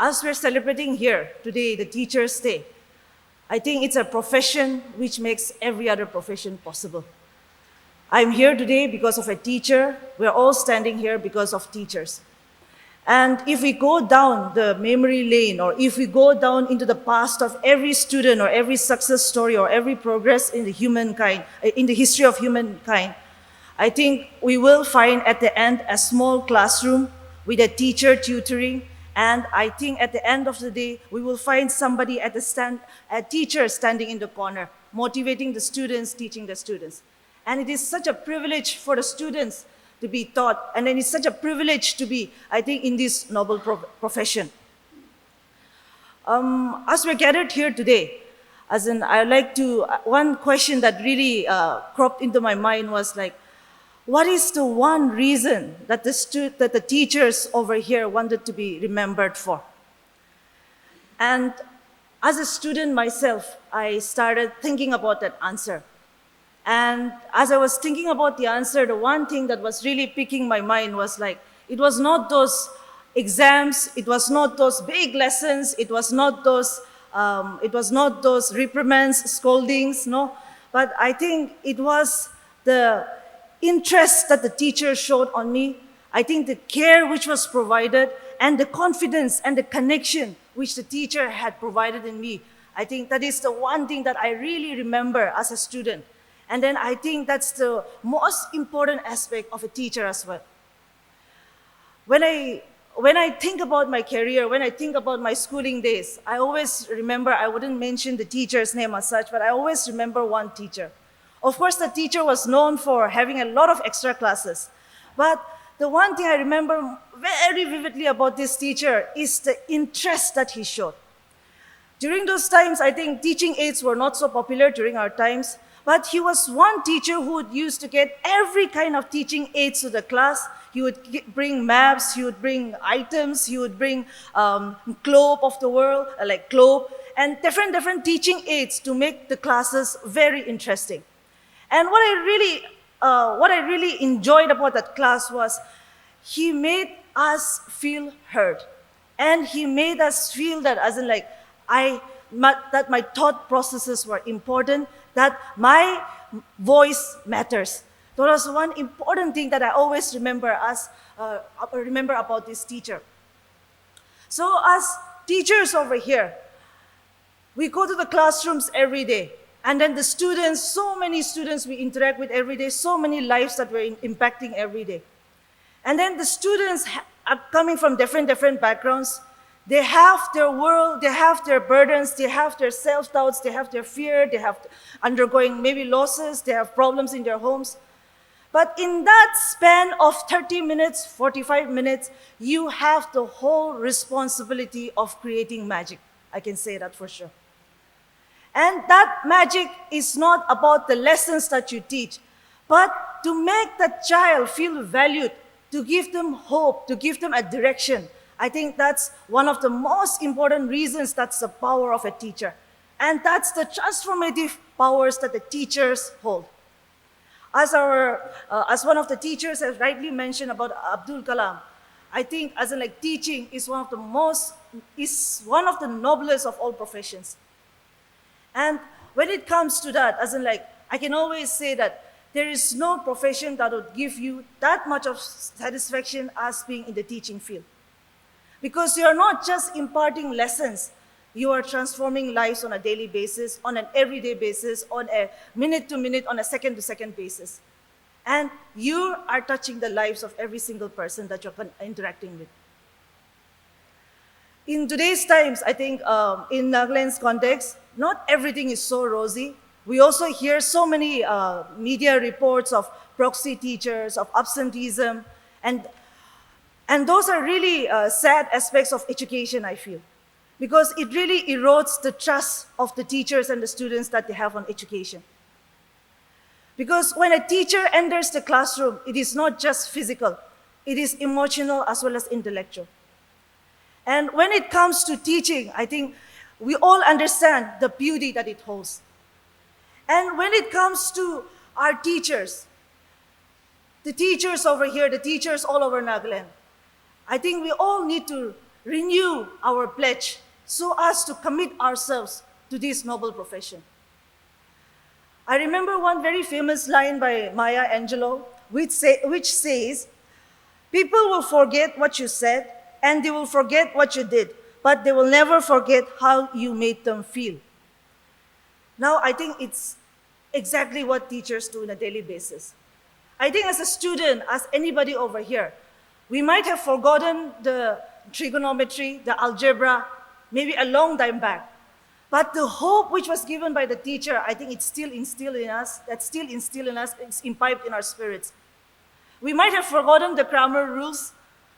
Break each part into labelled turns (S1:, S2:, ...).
S1: as we're celebrating here today, the Teachers' Day, I think it's a profession which makes every other profession possible. I'm here today because of a teacher. We're all standing here because of teachers. And if we go down the memory lane, or if we go down into the past of every student or every success story or every progress in the humankind, in the history of humankind, I think we will find at the end a small classroom with a teacher tutoring. And I think at the end of the day, we will find somebody at the stand, a teacher standing in the corner, motivating the students, teaching the students. And it is such a privilege for the students to be taught. And then it's such a privilege to be, I think, in this noble profession. As we're gathered here today, I like to, one question that really cropped into my mind was like, what is the one reason that the teachers over here wanted to be remembered for? And as a student myself, I started thinking about that answer. And as I was thinking about the answer, the one thing that was really picking my mind was like, it was not those exams, it was not those big lessons, it was not those reprimands, scoldings, no. But I think it was the interest that the teacher showed on me. I think the care which was provided and the confidence and the connection which the teacher had provided in me. I think that is the one thing that I really remember as a student. And then I think that's the most important aspect of a teacher as well. When I think about my career, when I think about my schooling days, I always remember, I wouldn't mention the teacher's name as such, but I always remember one teacher. Of course, the teacher was known for having a lot of extra classes. But the one thing I remember very vividly about this teacher is the interest that he showed. During those times, I think teaching aids were not so popular during our times. But he was one teacher who used to get every kind of teaching aids to the class. He would bring maps, he would bring items, he would bring globe of the world, like globe, and different teaching aids to make the classes very interesting. And what I really enjoyed about that class was he made us feel heard. And he made us feel that, as in like, that my thought processes were important, that my voice matters. That was one important thing that I always remember about this teacher. So as teachers over here, we go to the classrooms every day. And then the students, so many students we interact with every day, so many lives that we're impacting every day. And then the students are coming from different backgrounds. They have their world, they have their burdens, they have their self-doubts, they have their fear, they have undergoing maybe losses, they have problems in their homes. But in that span of 30 minutes, 45 minutes, you have the whole responsibility of creating magic. I can say that for sure. And that magic is not about the lessons that you teach, but to make that child feel valued, to give them hope, to give them a direction. I think that's one of the most important reasons that's the power of a teacher. And that's the transformative powers that the teachers hold. As one of the teachers has rightly mentioned about Abdul Kalam, I think teaching is one of the noblest of all professions. And when it comes to that, I can always say that there is no profession that would give you that much of satisfaction as being in the teaching field. Because you are not just imparting lessons, you are transforming lives on a daily basis, on an everyday basis, on a minute-to-minute, on a second-to-second basis. And you are touching the lives of every single person that you're interacting with. In today's times, I think in Nagaland's context, not everything is so rosy. We also hear so many media reports of proxy teachers, of absenteeism, and those are really sad aspects of education, I feel, because it really erodes the trust of the teachers and the students that they have on education. Because when a teacher enters the classroom, it is not just physical, it is emotional as well as intellectual. And when it comes to teaching, I think we all understand the beauty that it holds. And when it comes to our teachers, the teachers over here, the teachers all over Nagaland, I think we all need to renew our pledge so as to commit ourselves to this noble profession. I remember one very famous line by Maya Angelou, which says, "People will forget what you said, and they will forget what you did, but they will never forget how you made them feel." Now, I think it's exactly what teachers do on a daily basis. I think as a student, as anybody over here, we might have forgotten the trigonometry, the algebra, maybe a long time back. But the hope which was given by the teacher, I think it's still instilled in us, it's imbibed in our spirits. We might have forgotten the grammar rules,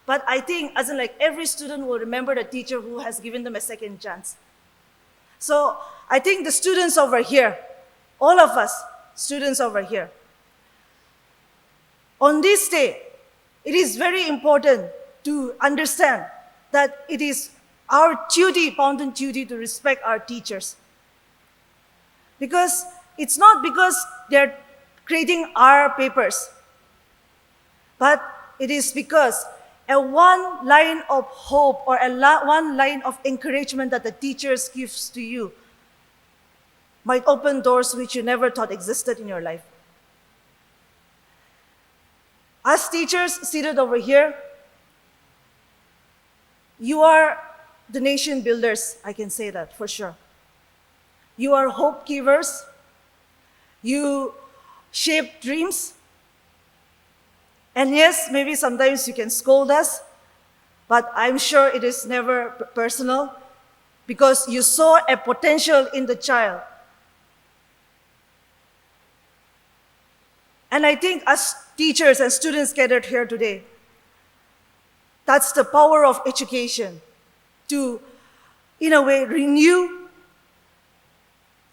S1: but I think, as in like every student will remember the teacher who has given them a second chance. So I think the students over here, all of us, students over here, on this day, it is very important to understand that it is our duty, bounden duty, to respect our teachers. Because it's not because they're creating our papers, but it is because a one line of hope or one line of encouragement that the teachers gives to you might open doors which you never thought existed in your life. As teachers seated over here, you are the nation builders, I can say that for sure. You are hope givers. You shape dreams. And yes, maybe sometimes you can scold us, but I'm sure it is never personal because you saw a potential in the child. And I think as teachers and students gathered here today, that's the power of education, to, in a way, renew,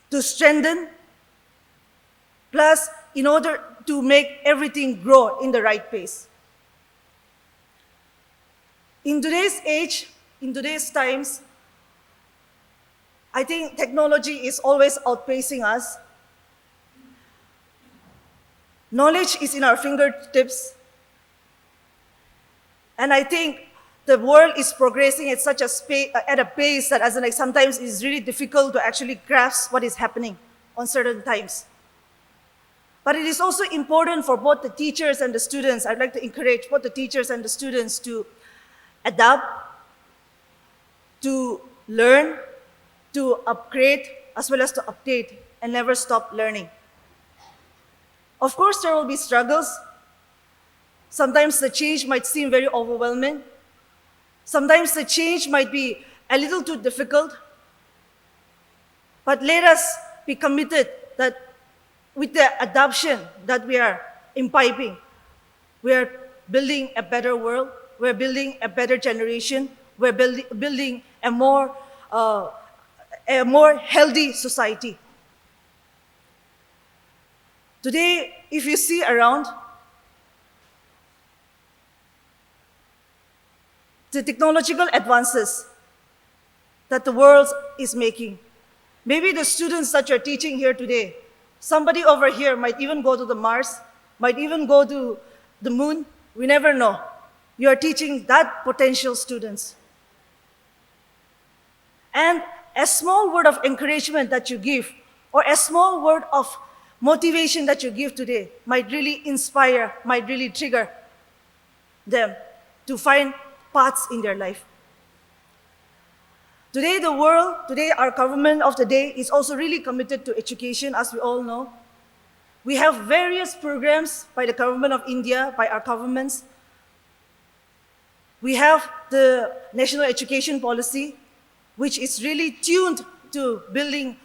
S1: to strengthen, plus in order to make everything grow in the right pace. In today's age, in today's times, I think technology is always outpacing us. Knowledge is in our fingertips. And I think the world is progressing at such at a pace that sometimes it's really difficult to actually grasp what is happening on certain times. But it is also important for both the teachers and the students. I'd like to encourage both the teachers and the students to adapt, to learn, to upgrade, as well as to update, and never stop learning. Of course, there will be struggles. Sometimes the change might seem very overwhelming. Sometimes the change might be a little too difficult. But let us be committed that with the adoption that we are imbibing, we are building a better world, we're building a better generation, we're building a more healthy society. Today, if you see around, the technological advances that the world is making, maybe the students that you're teaching here today, somebody over here might even go to the Mars, might even go to the moon. We never know. You are teaching that potential students. And a small word of encouragement that you give, or a small word of motivation that you give today might really inspire, might really trigger them to find paths in their life. Today, our government of the day is also really committed to education, as we all know. We have various programs by the government of India, by our governments. We have the National Education Policy, which is really tuned to making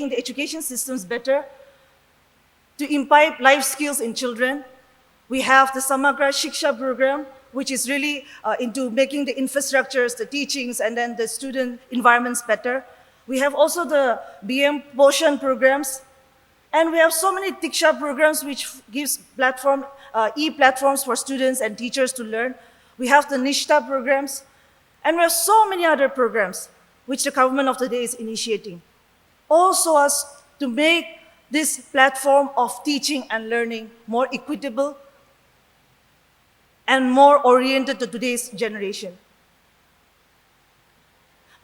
S1: the education systems better, to imbibe life skills in children. We have the Samagra Shiksha program, which is really into making the infrastructures, the teachings, and then the student environments better. We have also the BM Poshan programs, and we have so many Diksha programs which gives e-platforms for students and teachers to learn. We have the Nishta programs, and we have so many other programs which the government of the day is initiating. All so as to make this platform of teaching and learning more equitable and more oriented to today's generation.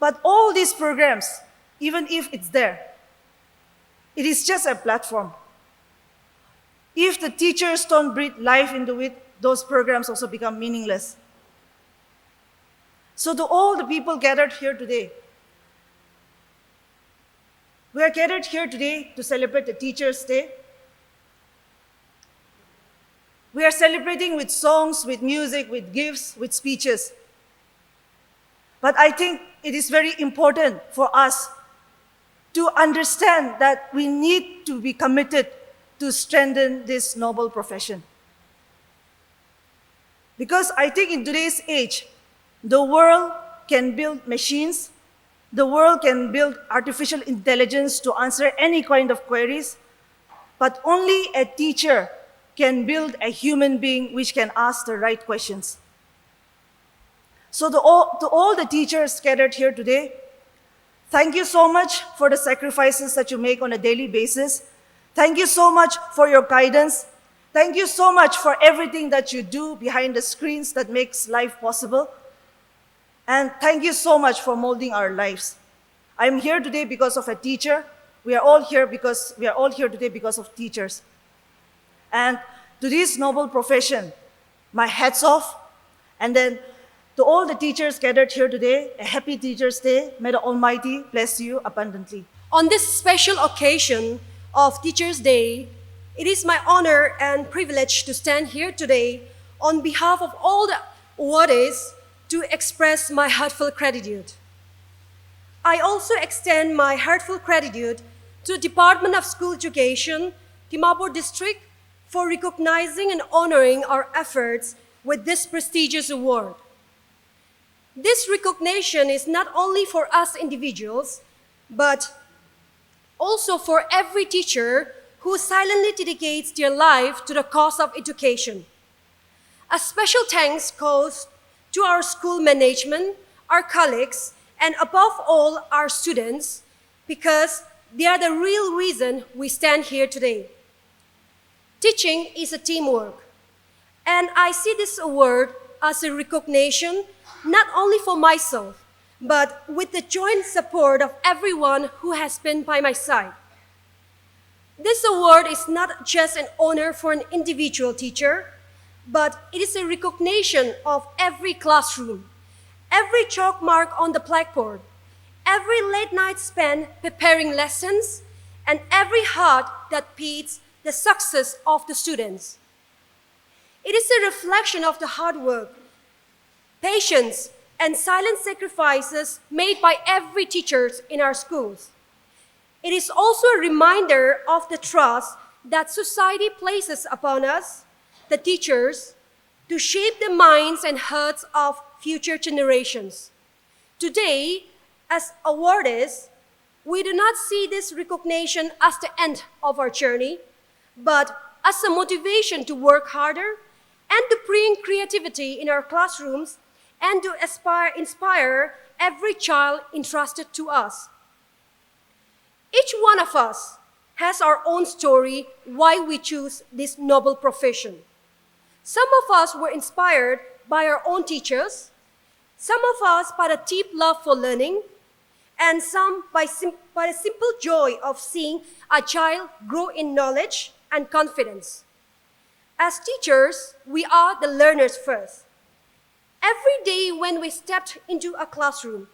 S1: But all these programs, even if it's there, it is just a platform. If the teachers don't breathe life into it, those programs also become meaningless. So to all the people gathered here today, we are gathered here today to celebrate the Teachers' Day. We are celebrating with songs, with music, with gifts, with speeches. But I think it is very important for us to understand that we need to be committed to strengthen this noble profession. Because I think in today's age, the world can build machines, the world can build artificial intelligence to answer any kind of queries, but only a teacher can build a human being which can ask the right questions. So to all the teachers gathered here today, thank you so much for the sacrifices that you make on a daily basis. Thank you so much for your guidance. Thank you so much for everything that you do behind the screens that makes life possible. And thank you so much for molding our lives. I'm here today because of a teacher. We are all here today because of teachers. And to this noble profession, my hats off. And then to all the teachers gathered here today, a happy Teachers' Day. May the Almighty bless you abundantly.
S2: On this special occasion of Teachers' Day, it is my honor and privilege to stand here today on behalf of all the awardees to express my heartfelt gratitude. I also extend my heartfelt gratitude to the Department of School Education, Dimapur District, for recognizing and honoring our efforts with this prestigious award. This recognition is not only for us individuals, but also for every teacher who silently dedicates their life to the cause of education. A special thanks goes to our school management, our colleagues, and above all, our students, because they are the real reason we stand here today. Teaching is a teamwork, and I see this award as a recognition not only for myself, but with the joint support of everyone who has been by my side. This award is not just an honor for an individual teacher, but it is a recognition of every classroom, every chalk mark on the blackboard, every late night spent preparing lessons, and every heart that beats the success of the students. It is a reflection of the hard work, patience, and silent sacrifices made by every teacher in our schools. It is also a reminder of the trust that society places upon us, the teachers, to shape the minds and hearts of future generations. Today, as awardees, we do not see this recognition as the end of our journey, but as a motivation to work harder and to bring creativity in our classrooms and to inspire every child entrusted to us. Each one of us has our own story why we choose this noble profession. Some of us were inspired by our own teachers, some of us by the deep love for learning, and some by the simple joy of seeing a child grow in knowledge and confidence. As teachers, we are the learners first. Every day when we stepped into a classroom,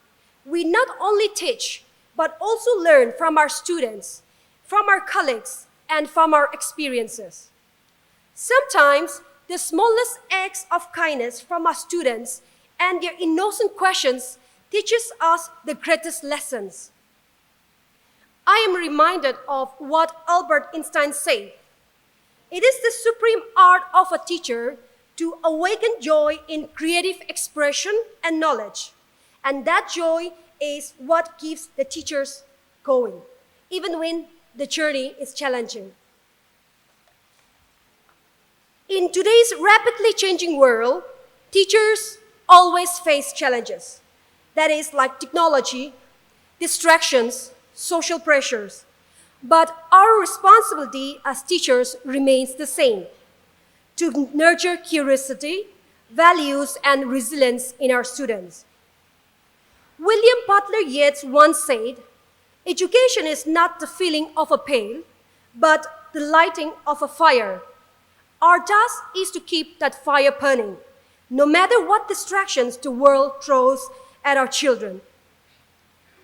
S2: we not only teach, but also learn from our students, from our colleagues, and from our experiences. Sometimes, the smallest acts of kindness from our students and their innocent questions teaches us the greatest lessons. I am reminded of what Albert Einstein said. It is the supreme art of a teacher to awaken joy in creative expression and knowledge. And that joy is what keeps the teachers going, even when the journey is challenging. In today's rapidly changing world, teachers always face challenges. That is like technology, distractions, social pressures. But our responsibility as teachers remains the same: to nurture curiosity, values, and resilience in our students. William Butler Yeats once said, "Education is not the filling of a pail, but the lighting of a fire." Our task is to keep that fire burning, no matter what distractions the world throws at our children.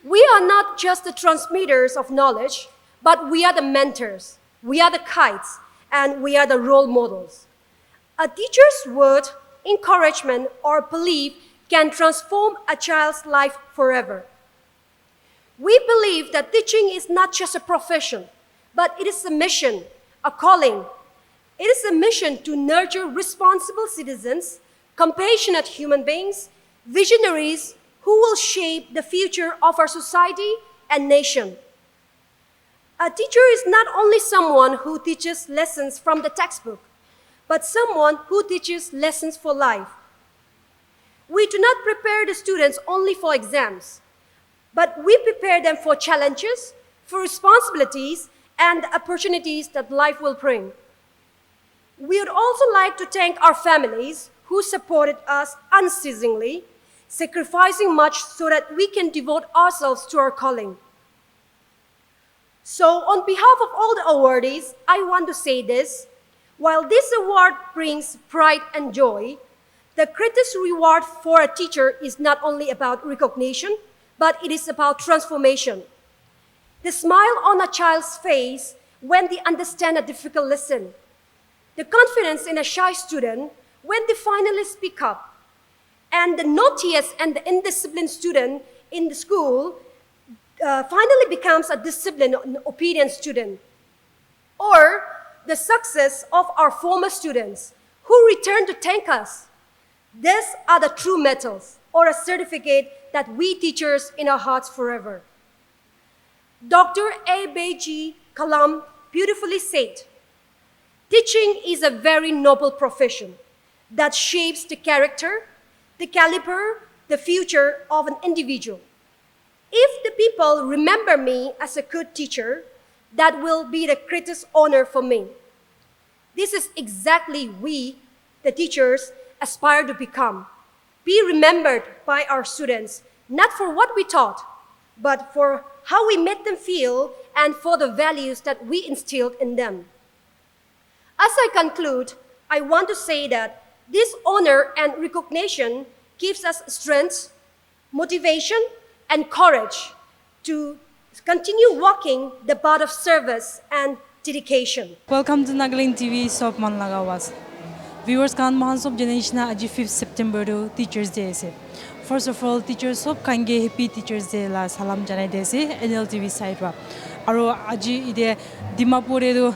S2: We are not just the transmitters of knowledge, but we are the mentors, we are the guides, and we are the role models. A teacher's word, encouragement, or belief can transform a child's life forever. We believe that teaching is not just a profession, but it is a mission, a calling. It is a mission to nurture responsible citizens, compassionate human beings, visionaries who will shape the future of our society and nation. A teacher is not only someone who teaches lessons from the textbook, but someone who teaches lessons for life. We do not prepare the students only for exams, but we prepare them for challenges, for responsibilities, and the opportunities that life will bring. We would also like to thank our families who supported us unceasingly, sacrificing much so that we can devote ourselves to our calling. So, on behalf of all the awardees, I want to say this. While this award brings pride and joy, the greatest reward for a teacher is not only about recognition, but it is about transformation. The smile on a child's face when they understand a difficult lesson, the confidence in a shy student when they finally speak up, and the naughtiest and the indisciplined student in the school finally becomes a disciplined and obedient student. Or the success of our former students who return to thank us. These are the true medals or a certificate that we teachers in our hearts forever. Dr. A.B.J. Kalam beautifully said, "Teaching is a very noble profession that shapes the character, the caliber, the future of an individual. If the people remember me as a good teacher, that will be the greatest honor for me." This is exactly we, the teachers, aspire to become. Be remembered by our students, not for what we taught, but for how we made them feel and for the values that we instilled in them. As I conclude, I want to say that this honor and recognition gives us strength, motivation, and courage to continue walking the path of service and dedication.
S3: Welcome to NLTV Soap Man Lagawas. Viewers kan mahan sob generation aji 5th September do Teachers Day ase. First of all, teachers sob kange happy Teachers Day la salam janai dese NLTV side wa. Aro aji ide Dimapur do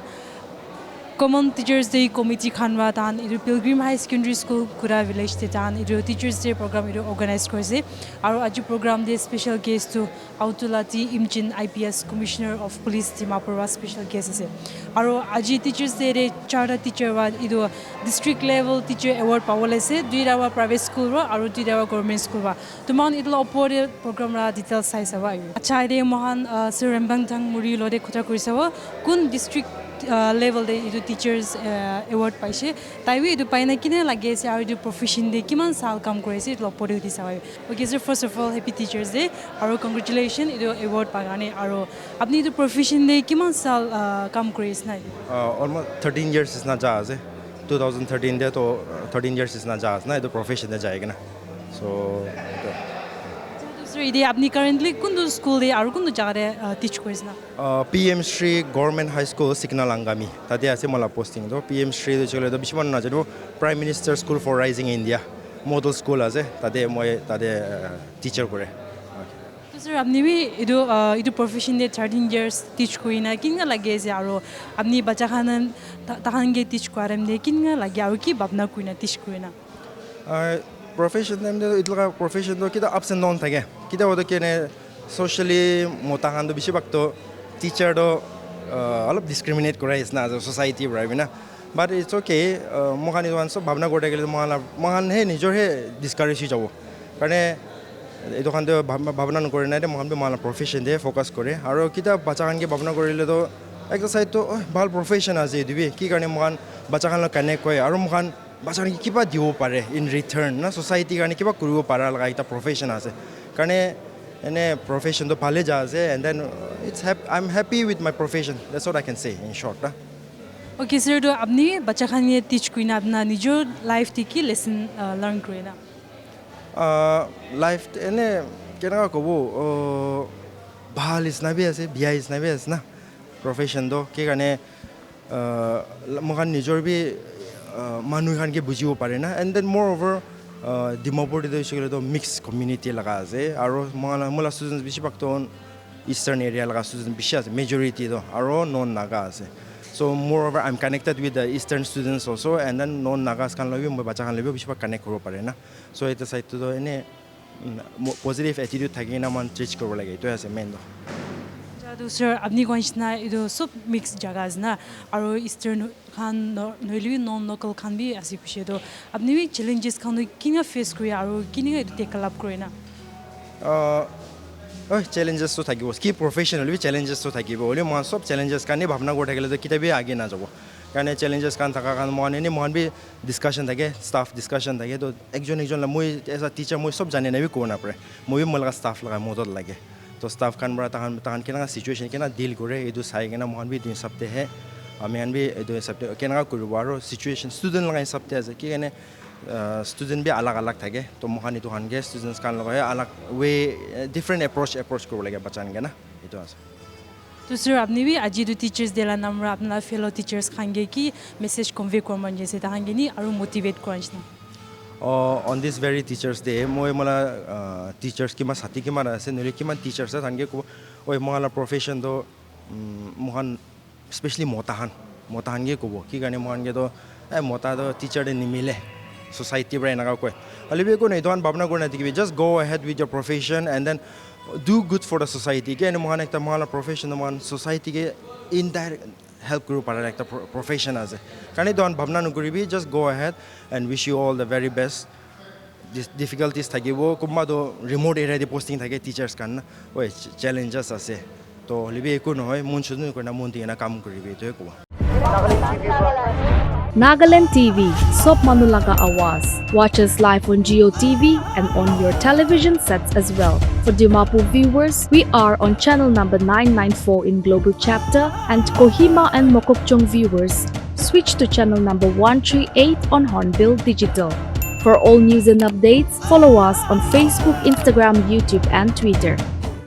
S3: Common Teachers Day Committee khanwa tan idu Pilgrim High Secondary School Kura Village te tan idu Teachers Day program idu organize korse. Aro aji program de special guest to Autulati Imchin IPS Commissioner of Police Dimapur wa special guest ase. Aro aji Teachers Day re charta teacher wa idu district level teacher award pawale se duira wa private school wa aro duira wa government school wa. Tuman idlo opore program ra detail size wa. Acha ide mohan Sir Rembang Thang Muri lode khota kurisawa kun district level de idu teachers award paise taiwi idu paina kine lage se aru idu profession de kiman sal kam korese itlo pore uti sawai. Okay sir, first of all happy Teachers Day aru congratulations idu award pagane aru apni idu profession de kiman sal kam koris na
S4: almost 13 years is na jaaz 2013 de to 13 years is na jaaz na idu profession de jayega na so
S3: sir ide apni currently kundu school de aru kundu jaga de teach koris na
S4: PM Shri Government High School Signalangami tade ase mola posting do PM Shri de chole do bishman na jado Prime Minister School for Rising India model school ase tade moi tade teacher kore.
S3: Sir apni bi idu profession de 13 years teach koina kinga lage se aro apni bacha khan tahan ge teach kwaram de kinga lage aru ki bapna koina teach koina
S4: profession dem de itla profession do kida ups and down thage kida odo kene socially motahan do bishi bakto teacher do alop discriminate kora is na society right na but it's okay mohani one so bhavna gorte gele mohan he nijor he discourage hi jabo kane eto khan de bhavna n kore na de mohan be mala profession de focus kore aro kita bacha khan ke bhavna korile do ekta side to bhal profession ase dibi ki karne mohan bacha khan la connect koy aro mohan bacha ki kiba dibo pare in return na society karne kiba kuribo para laga ekta profession ase karne ene profession to phale ja ase, and then I'm happy with my profession. That's what I can say in short.
S3: Okay, sir, to apni bacha khan ye teach kuina apna nijo life ti ki lesson learn kurina.
S4: Life ene kena kobo bhal is na bi ase, bia is na bi ase na profession do ke kane mohan nijor bi manu khan ke bujibo pare na, and then moreover Dimapur to the mixed community laga ase aro mula students bishi bakton eastern area laga students bishi ase majority do aro non naga ase. So moreover I'm connected with the eastern students also, and then non nagas kan labi mo bacha kan labi bishi bak connect koro pare na. So it side to do ene positive attitude thagi na man teach koro lage to ase main do.
S3: Jadu sir apni koinchna ido sub mix jagas na aro eastern khan noili non local khan bi ase pishe do apni bi challenges khan kinga face kuri aro kinga take up kurina.
S4: Challenges to thagi was ki professional bi challenges to thagi bo ole mon sob challenges kan ni bhabna go thakile to kitabi age na jabo kane challenges kan thaka kan mon bi discussion thage staff discussion thage to ekjon la moi as a teacher moi sob jane na bi ko na pare moi bi molga staff laga modot lage to staff kan bra tahan kena situation kena deal gore edu sai kena mon bi din sabte hai ami an bi edu sabte kena kurwaro situation student laga sabte ase ki kene student bi alag alag thage to mohani to hange students kan laga alag way different approach koro lage bachan ge na etu ase.
S3: To sir apni bi aji do teachers de la namra apna fellow teachers khange ki message convey korman jese ta hange ni aro motivate koranchna.
S4: On this very teachers day moi mala teachers ki ma sati ki mara ase nole ki man teachers sa hange ko oi mala profession do mohan especially motahan ge ko ki gane mohan ge do mota do teacher de nimile society brain naga ko alibe ko nei don babna ko na dikibi just go ahead with your profession and then do good for the society again mohan ekta mala profession man society ge indirect help group para ekta profession ase kane don bhabna nu guribi just go ahead and wish you all the very best. This difficulties thagibo kumma do remote area de posting thage teachers kan na oi challenges ase to libe ko no hoy mun chunu ko na mun ti na kam guribi to ko.
S5: Nagaland TV, Sop Manulaga Awas. Watch us live on Geo TV and on your television sets as well. For Dimapur viewers, we are on channel number 994 in Global Chapter, and Kohima and Mokokchung viewers, switch to channel number 138 on Hornbill Digital. For all news and updates, follow us on Facebook, Instagram, YouTube and Twitter.